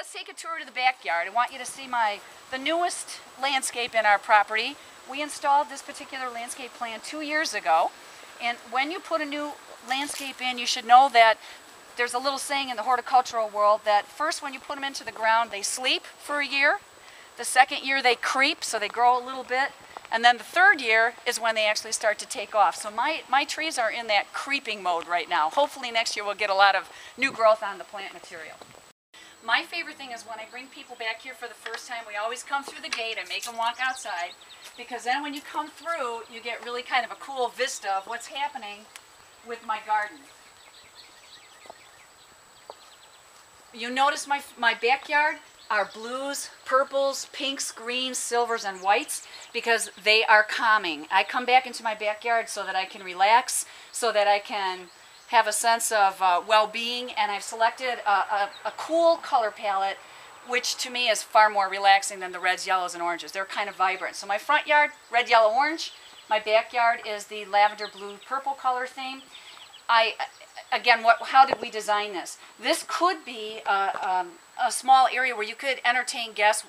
Let's take a tour to the backyard. I want you to see the newest landscape in our property. We installed this particular landscape plan 2 years ago. And when you put a new landscape in, you should know that there's a little saying in the horticultural world that first when you put them into the ground, they sleep for a year. The second year they creep, so they grow a little bit. And then the third year is when they actually start to take off. So my trees are in that creeping mode right now. Hopefully next year we'll get a lot of new growth on the plant material. My favorite thing is when I bring people back here for the first time, we always come through the gate and make them walk outside, because then when you come through, you get really kind of a cool vista of what's happening with my garden. You notice my backyard are blues, purples, pinks, greens, silvers, and whites, because they are calming. I come back into my backyard so that I can relax, so that I can have a sense of well-being, and I've selected a cool color palette, which to me is far more relaxing than the reds, yellows, and oranges. They're kind of vibrant. So my front yard, red, yellow, orange. My backyard is the lavender, blue, purple color theme. Again, how did we design this? This could be a small area where you could entertain guests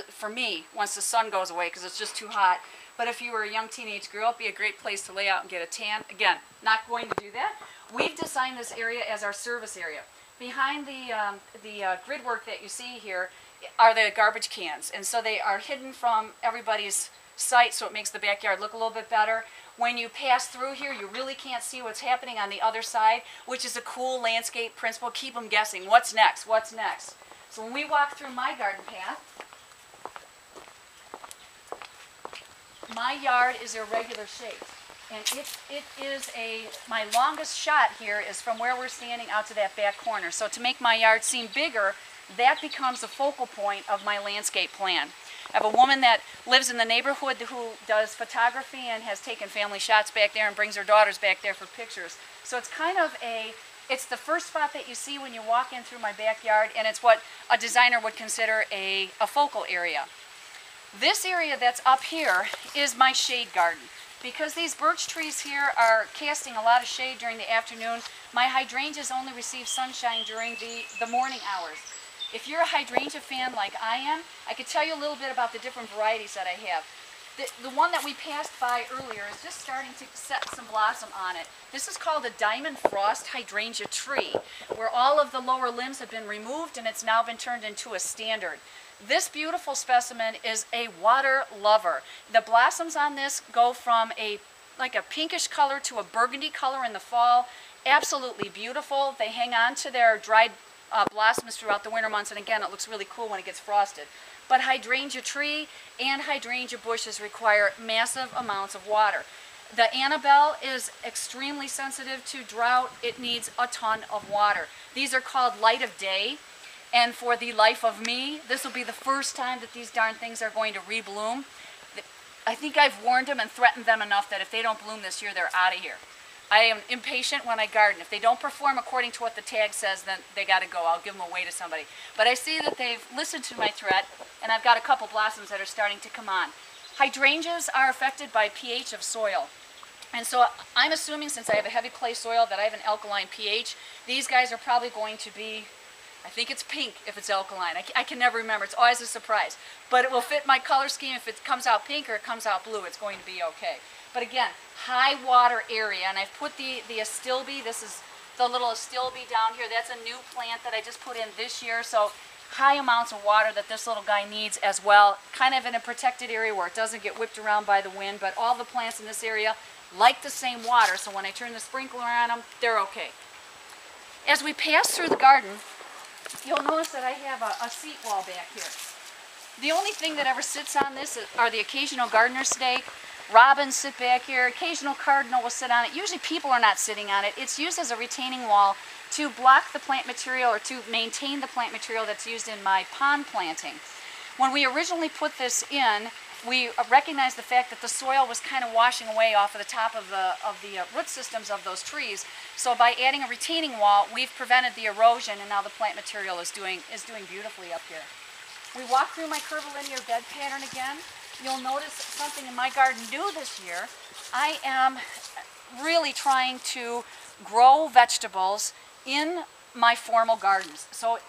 for me, once the sun goes away, because it's just too hot. But if you were a young teenage girl, it'd be a great place to lay out and get a tan. Again, not going to do that. We've designed this area as our service area. Behind the grid work that you see here are the garbage cans, and so they are hidden from everybody's sight, so it makes the backyard look a little bit better. When you pass through here, you really can't see what's happening on the other side, which is a cool landscape principle. Keep them guessing. What's next? What's next? So when we walk through my garden path, my yard is irregular shape. And it is my longest shot here is from where we're standing out to that back corner. So to make my yard seem bigger, that becomes the focal point of my landscape plan. I have a woman that lives in the neighborhood who does photography and has taken family shots back there and brings her daughters back there for pictures. So it's kind of it's the first spot that you see when you walk in through my backyard, and it's what a designer would consider a focal area. This area that's up here is my shade garden. Because these birch trees here are casting a lot of shade during the afternoon, my hydrangeas only receive sunshine during the morning hours. If you're a hydrangea fan like I am, I could tell you a little bit about the different varieties that I have. The one that we passed by earlier is just starting to set some blossom on it. This is called a diamond frost hydrangea tree, where all of the lower limbs have been removed and it's now been turned into a standard. This beautiful specimen is a water lover. The blossoms on this go from like a pinkish color to a burgundy color in the fall. Absolutely beautiful. They hang on to their dried blossoms throughout the winter months, and again, it looks really cool when it gets frosted. But hydrangea tree and hydrangea bushes require massive amounts of water. The Annabelle is extremely sensitive to drought. It needs a ton of water. These are called light of day. And for the life of me, this will be the first time that these darn things are going to rebloom. I think I've warned them and threatened them enough that if they don't bloom this year, they're out of here. I am impatient when I garden. If they don't perform according to what the tag says, then they got to go. I'll give them away to somebody. But I see that they've listened to my threat, and I've got a couple blossoms that are starting to come on. Hydrangeas are affected by pH of soil. And so I'm assuming, since I have a heavy clay soil, that I have an alkaline pH. These guys are probably going to be, I think it's pink if it's alkaline. I can never remember. It's always a surprise. But it will fit my color scheme. If it comes out pink or it comes out blue, it's going to be okay. But again, high water area. And I've put the astilbe. This is the little astilbe down here. That's a new plant that I just put in this year. So high amounts of water that this little guy needs as well. Kind of in a protected area where it doesn't get whipped around by the wind. But all the plants in this area like the same water. So when I turn the sprinkler on them, they're okay. As we pass through the garden, you'll notice that I have a seat wall back here. The only thing that ever sits on this are the occasional gardener snake. Robins sit back here. Occasional cardinal will sit on it. Usually people are not sitting on it. It's used as a retaining wall to block the plant material or to maintain the plant material that's used in my pond planting. When we originally put this in, we recognized the fact that the soil was kind of washing away off of the top of the root systems of those trees. So by adding a retaining wall, we've prevented the erosion, and now the plant material is doing beautifully up here. We walk through my curvilinear bed pattern again. You'll notice something in my garden new this year. I am really trying to grow vegetables in my formal gardens. So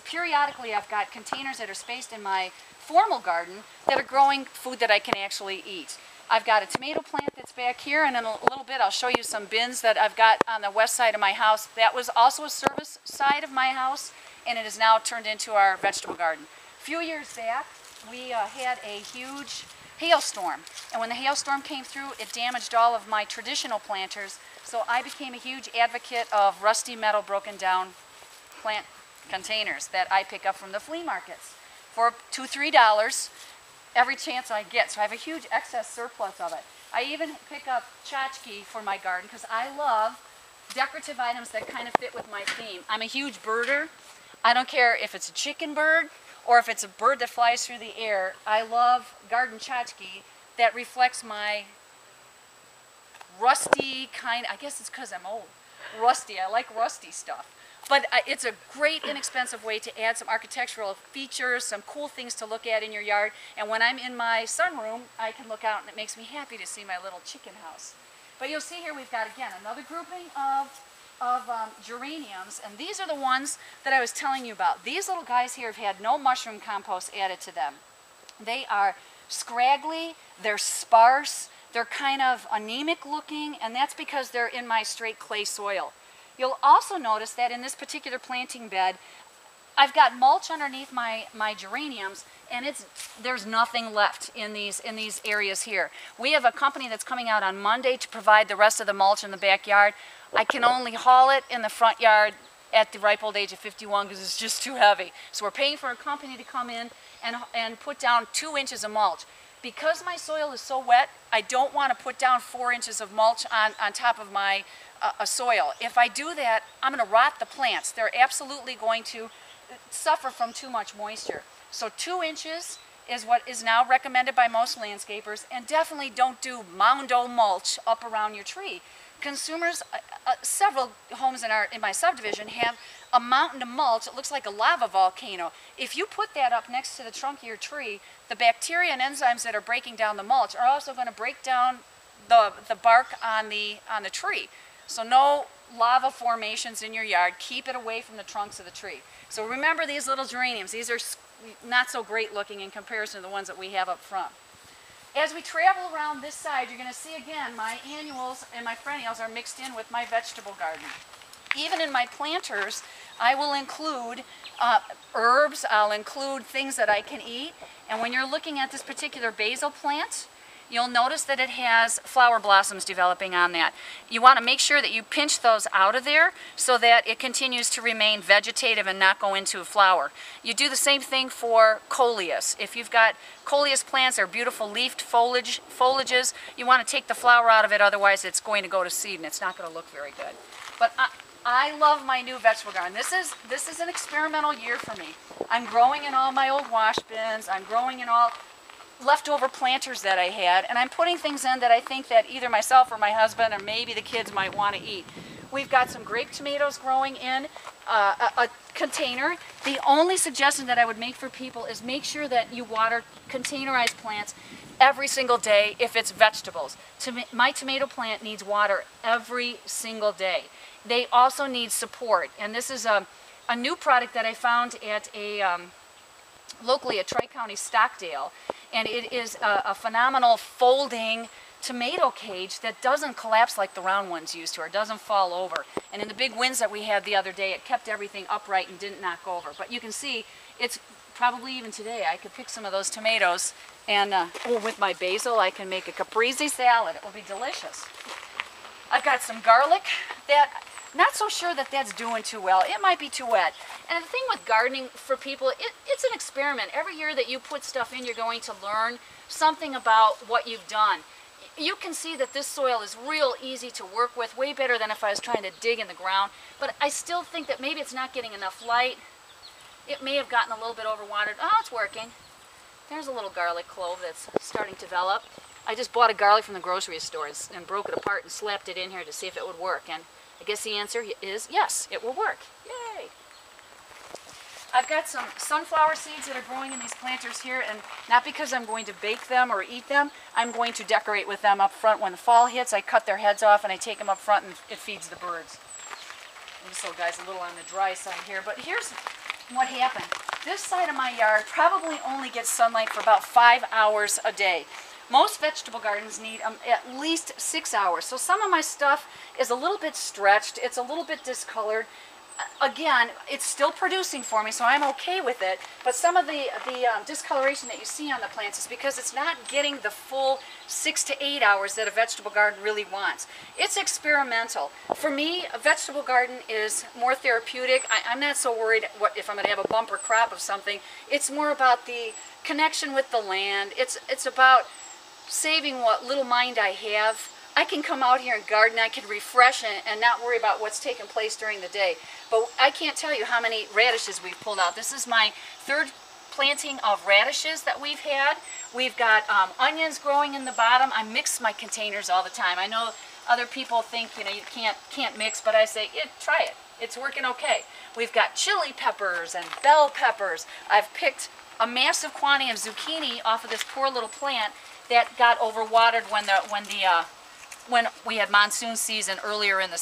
periodically I've got containers that are spaced in my formal garden that are growing food that I can actually eat. I've got a tomato plant that's back here, and in a little bit I'll show you some bins that I've got on the west side of my house. That was also a service side of my house, and it is now turned into our vegetable garden. A few years back, we had a huge hailstorm, and when the hailstorm came through, it damaged all of my traditional planters, so I became a huge advocate of rusty metal broken down plant containers that I pick up from the flea markets for $2, $3 every chance I get. So I have a huge excess surplus of it. I even pick up tchotchke for my garden because I love decorative items that kind of fit with my theme. I'm a huge birder. I don't care if it's a chicken bird or if it's a bird that flies through the air. I love garden tchotchke that reflects my rusty kind, I guess it's because I'm old, rusty. I like rusty stuff. But it's a great, inexpensive way to add some architectural features, some cool things to look at in your yard. And when I'm in my sunroom, I can look out and it makes me happy to see my little chicken house. But you'll see here we've got, again, another grouping of geraniums. And these are the ones that I was telling you about. These little guys here have had no mushroom compost added to them. They are scraggly, they're sparse, they're kind of anemic looking, and that's because they're in my straight clay soil. You'll also notice that in this particular planting bed, I've got mulch underneath my geraniums, and there's nothing left in these areas here. We have a company that's coming out on Monday to provide the rest of the mulch in the backyard. I can only haul it in the front yard at the ripe old age of 51 because it's just too heavy. So we're paying for a company to come in and put down 2 inches of mulch. Because my soil is so wet, I don't want to put down 4 inches of mulch on top of my soil. If I do that, I'm going to rot the plants. They're absolutely going to suffer from too much moisture. So 2 inches is what is now recommended by most landscapers, and definitely don't do mound-o mulch up around your tree. Consumers, several homes in my subdivision have a mountain of mulch. It looks like a lava volcano. If you put that up next to the trunk of your tree, the bacteria and enzymes that are breaking down the mulch are also going to break down the bark on the tree. So no lava formations in your yard. Keep it away from the trunks of the tree. So remember these little geraniums. These are not so great looking in comparison to the ones that we have up front. As we travel around this side, you're going to see again my annuals and my perennials are mixed in with my vegetable garden. Even in my planters, I will include herbs, I'll include things that I can eat. And when you're looking at this particular basil plant, you'll notice that it has flower blossoms developing on that. You want to make sure that you pinch those out of there so that it continues to remain vegetative and not go into a flower. You do the same thing for coleus. If you've got coleus plants or beautiful leafed foliages, you want to take the flower out of it, otherwise it's going to go to seed and it's not going to look very good. But I love my new vegetable garden. This is an experimental year for me. I'm growing in all my old wash bins. I'm growing in all leftover planters that I had, and I'm putting things in that I think that either myself or my husband or maybe the kids might want to eat. We've got some grape tomatoes growing in a container. The only suggestion that I would make for people is make sure that you water containerized plants every single day if it's vegetables. My tomato plant needs water every single day. They also need support, and this is a new product that I found at locally at Tri-County Stockdale, and it is a phenomenal folding tomato cage that doesn't collapse like the round ones used to, or doesn't fall over. And in the big winds that we had the other day, it kept everything upright and didn't knock over. But you can see, it's probably even today, I could pick some of those tomatoes, and with my basil, I can make a caprese salad. It will be delicious. I've got some garlic that, not so sure that that's doing too well. It might be too wet. And the thing with gardening for people, it's an experiment. Every year that you put stuff in, you're going to learn something about what you've done. You can see that this soil is real easy to work with, way better than if I was trying to dig in the ground. But I still think that maybe it's not getting enough light. It may have gotten a little bit overwatered. Oh, it's working. There's a little garlic clove that's starting to develop. I just bought a garlic from the grocery store and broke it apart and slapped it in here to see if it would work. And I guess the answer is yes, it will work. Yay! I've got some sunflower seeds that are growing in these planters here, and not because I'm going to bake them or eat them, I'm going to decorate with them up front. When the fall hits, I cut their heads off and I take them up front and it feeds the birds. This little guy's a little on the dry side here, but here's what happened. This side of my yard probably only gets sunlight for about 5 hours a day. Most vegetable gardens need at least 6 hours. So some of my stuff is a little bit stretched. It's a little bit discolored. Again, it's still producing for me, so I'm okay with it. But some of the discoloration that you see on the plants is because it's not getting the full 6 to 8 hours that a vegetable garden really wants. It's experimental. For me, a vegetable garden is more therapeutic. I'm not so worried if I'm going to have a bumper crop of something. It's more about the connection with the land. It's about saving what little mind I have. I can come out here and garden, I can refresh and not worry about what's taking place during the day. But I can't tell you how many radishes we've pulled out. This is my third planting of radishes that we've had. We've got onions growing in the bottom. I mix my containers all the time. I know other people think, you know, you can't mix, but I say, try it. It's working okay. We've got chili peppers and bell peppers. I've picked a massive quantity of zucchini off of this poor little plant that got overwatered when we had monsoon season earlier in the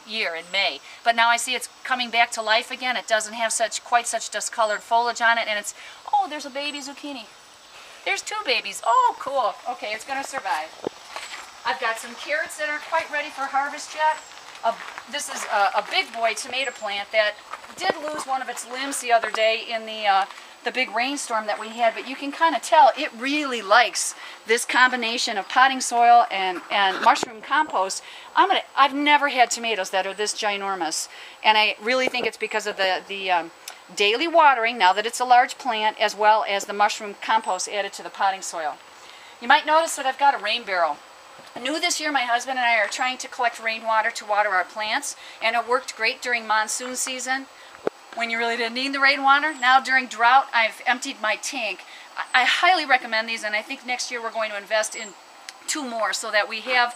year in May. But now I see it's coming back to life again. It doesn't have quite such discolored foliage on it, and it's, oh, there's a baby zucchini. There's 2 babies. Oh, cool. Okay, it's going to survive. I've got some carrots that aren't quite ready for harvest yet. This is a big boy tomato plant that did lose one of its limbs the other day in the big rainstorm that we had, but you can kind of tell it really likes this combination of potting soil and mushroom compost. I've never had tomatoes that are this ginormous, and I really think it's because of the daily watering, now that it's a large plant, as well as the mushroom compost added to the potting soil. You might notice that I've got a rain barrel. New this year, my husband and I are trying to collect rainwater to water our plants, and it worked great during monsoon season when you really didn't need the rainwater. Now during drought, I've emptied my tank. I highly recommend these, and I think next year we're going to invest in 2 more so that we have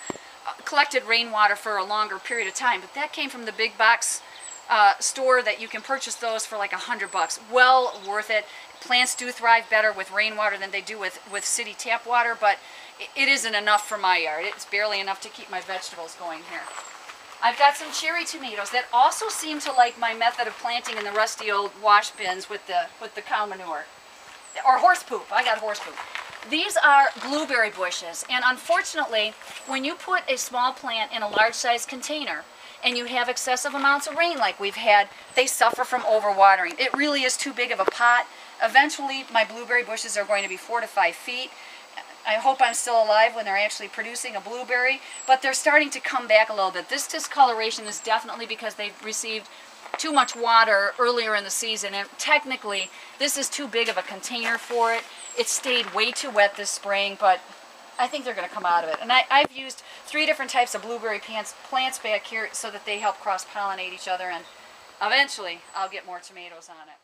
collected rainwater for a longer period of time. But that came from the big box store that you can purchase those for like $100. Well worth it. Plants do thrive better with rainwater than they do with city tap water, but it isn't enough for my yard. It's barely enough to keep my vegetables going here. I've got some cherry tomatoes that also seem to like my method of planting in the rusty old wash bins with the cow manure. Or horse poop. I got horse poop. These are blueberry bushes, and unfortunately, when you put a small plant in a large-sized container and you have excessive amounts of rain like we've had, they suffer from overwatering. It really is too big of a pot. Eventually, my blueberry bushes are going to be 4 to 5 feet. I hope I'm still alive when they're actually producing a blueberry, but they're starting to come back a little bit. This discoloration is definitely because they've received too much water earlier in the season, and technically this is too big of a container for it. It stayed way too wet this spring, but I think they're going to come out of it. And I've used 3 different types of blueberry plants back here so that they help cross-pollinate each other, and eventually I'll get more tomatoes on it.